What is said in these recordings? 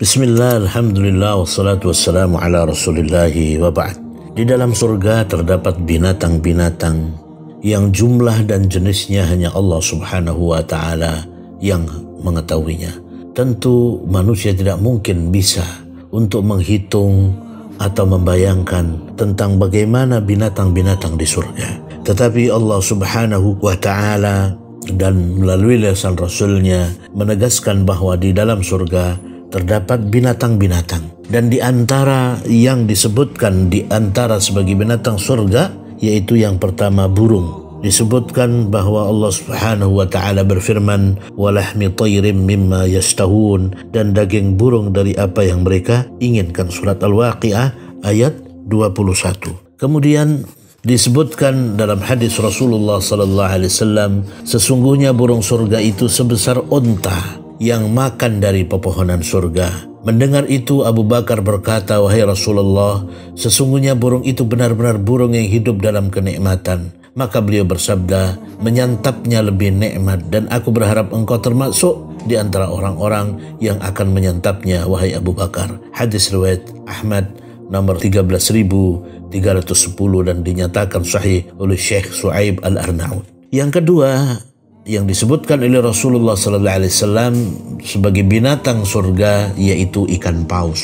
Bismillah, alhamdulillah, wassalatu wassalamu ala rasulillahi wa ba'd. Di dalam surga terdapat binatang-binatang yang jumlah dan jenisnya hanya Allah subhanahu wa ta'ala yang mengetahuinya. Tentu manusia tidak mungkin bisa untuk menghitung atau membayangkan tentang bagaimana binatang-binatang di surga. Tetapi Allah subhanahu wa ta'ala dan melalui lisan Rasulnya menegaskan bahwa di dalam surga terdapat binatang-binatang, dan di antara yang disebutkan di antara sebagai binatang surga yaitu yang pertama burung. Disebutkan bahwa Allah Subhanahu wa taala berfirman, "Walahmi tayrim mimma yashtahun," dan daging burung dari apa yang mereka inginkan. Surat Al-Waqiah ayat 21. Kemudian disebutkan dalam hadis Rasulullah sallallahu alaihi wasallam, sesungguhnya burung surga itu sebesar unta yang makan dari pepohonan surga. Mendengar itu Abu Bakar berkata, "Wahai Rasulullah, sesungguhnya burung itu benar-benar burung yang hidup dalam kenikmatan." Maka beliau bersabda, "Menyantapnya lebih nikmat, dan aku berharap engkau termasuk di antara orang-orang yang akan menyantapnya, wahai Abu Bakar." Hadis riwayat Ahmad nomor 13.310 dan dinyatakan sahih oleh Syekh Shu'aib Al-Arnaud. Yang kedua yang disebutkan oleh Rasulullah sallallahu alaihi wasallam sebagai binatang surga yaitu ikan paus.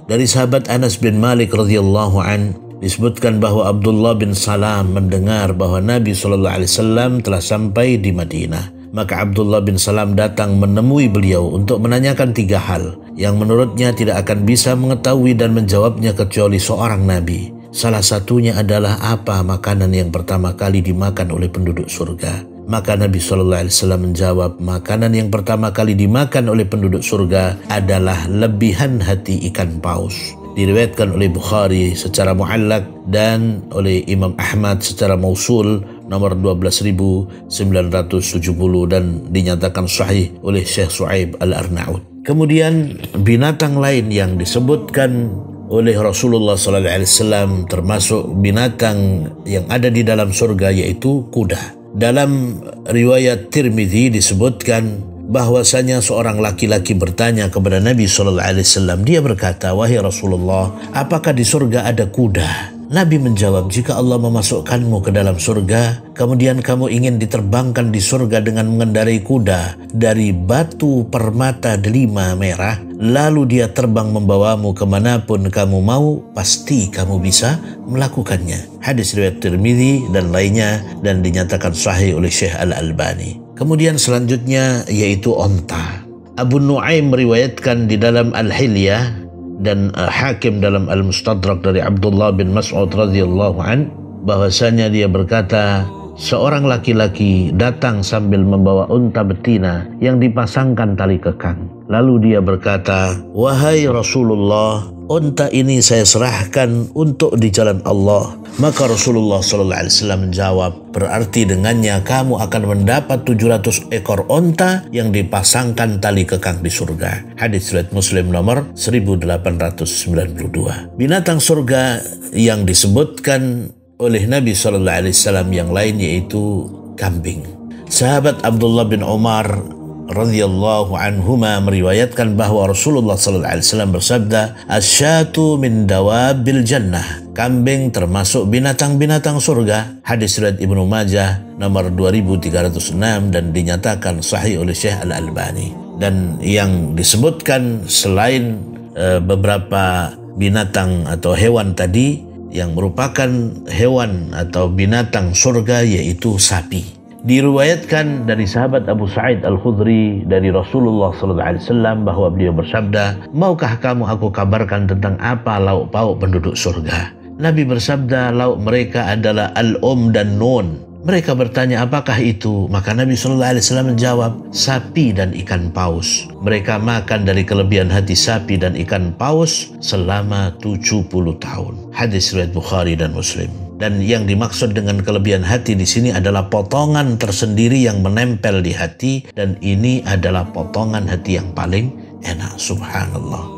Dari sahabat Anas bin Malik radhiyallahu an disebutkan bahwa Abdullah bin Salam mendengar bahwa Nabi sallallahu alaihi wasallam telah sampai di Madinah. Maka Abdullah bin Salam datang menemui beliau untuk menanyakan 3 hal yang menurutnya tidak akan bisa mengetahui dan menjawabnya kecuali seorang Nabi. Salah satunya adalah apa makanan yang pertama kali dimakan oleh penduduk surga. Maka Nabi SAW menjawab, makanan yang pertama kali dimakan oleh penduduk surga adalah lebihan hati ikan paus. Diriwayatkan oleh Bukhari secara mu'allaq dan oleh Imam Ahmad secara mausul nomor 12.970 dan dinyatakan sahih oleh Syekh Shu'aib Al-Arnaud. Kemudian binatang lain yang disebutkan oleh Rasulullah SAW termasuk binatang yang ada di dalam surga yaitu kuda. Dalam riwayat Tirmidzi disebutkan bahwasanya seorang laki-laki bertanya kepada Nabi SAW. Dia berkata, "Wahai Rasulullah, apakah di surga ada kuda?" Nabi menjawab, "Jika Allah memasukkanmu ke dalam surga, kemudian kamu ingin diterbangkan di surga dengan mengendarai kuda dari batu permata delima merah, lalu dia terbang membawamu kemanapun kamu mau, pasti kamu bisa melakukannya." Hadis riwayat Tirmidzi dan lainnya dan dinyatakan sahih oleh Syekh Al-Albani. Kemudian selanjutnya yaitu onta. Abu Nuaim meriwayatkan di dalam Al-Hilyah dan Hakim dalam Al-Mustadrak dari Abdullah bin Mas'ud radhiyallahu an bahwasanya dia berkata, seorang laki-laki datang sambil membawa unta betina yang dipasangkan tali kekang. Lalu dia berkata, "Wahai Rasulullah, unta ini saya serahkan untuk di jalan Allah." Maka Rasulullah SAW menjawab, "Berarti dengannya kamu akan mendapat 700 ekor unta yang dipasangkan tali kekang di surga." Hadis riwayat Muslim nomor 1892. Binatang surga yang disebutkan oleh Nabi SAW yang lain yaitu kambing. Sahabat Abdullah bin Umar radhiyallahu anhuma meriwayatkan bahwa Rasulullah SAW bersabda, "Asyatu min dawabil jannah." Kambing termasuk binatang-binatang surga. Hadis riwayat Ibnu Majah nomor 2306 dan dinyatakan sahih oleh Syekh Al-Albani. Dan yang disebutkan selain beberapa binatang atau hewan tadi yang merupakan hewan atau binatang surga yaitu sapi. Diriwayatkan dari sahabat Abu Sa'id Al-Khudri dari Rasulullah SAW bahwa beliau bersabda, "Maukah kamu aku kabarkan tentang apa lauk pauk penduduk surga?" Nabi bersabda, lauk mereka adalah al-um dan nun. Mereka bertanya, "Apakah itu?" Maka Nabi SAW menjawab, "Sapi dan ikan paus." Mereka makan dari kelebihan hati sapi dan ikan paus selama 70 tahun. Hadis riwayat Bukhari dan Muslim. Dan yang dimaksud dengan kelebihan hati di sini adalah potongan tersendiri yang menempel di hati, dan ini adalah potongan hati yang paling enak. Subhanallah.